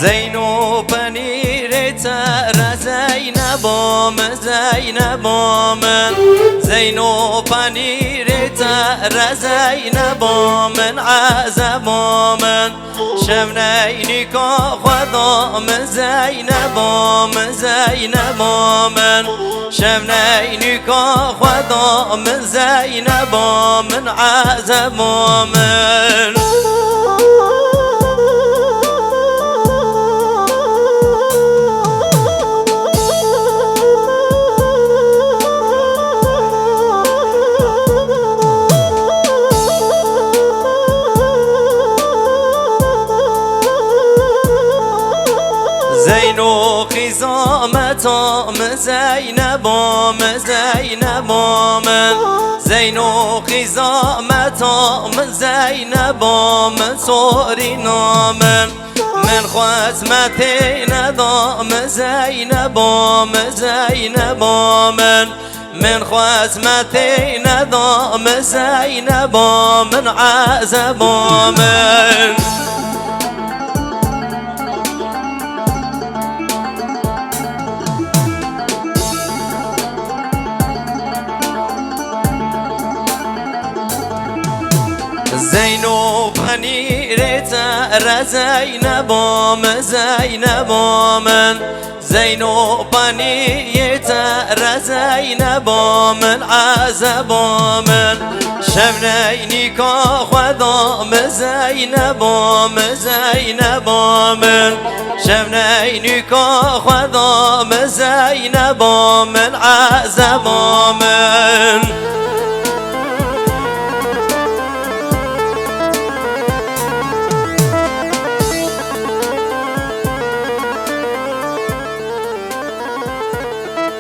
زينو پنیرت را زینبام زینبام زينو پنیرت را زینبام عزبام شمنینی که خودم زینبام زینبام شمنینی که خودم زینبام عزبام زينو خزامتام زینبام زینبام زينو خزامتام زینبام سورینام من خزمتی ندام زینبام زینبام من خزمتی ندام زینبام عزبام زينو پنیرت را زینبام زینبام زينو پنیرت را زینبام عزبام شمنینی که خودم زینبام زینبام شمنینی که خودم زینبام عزبام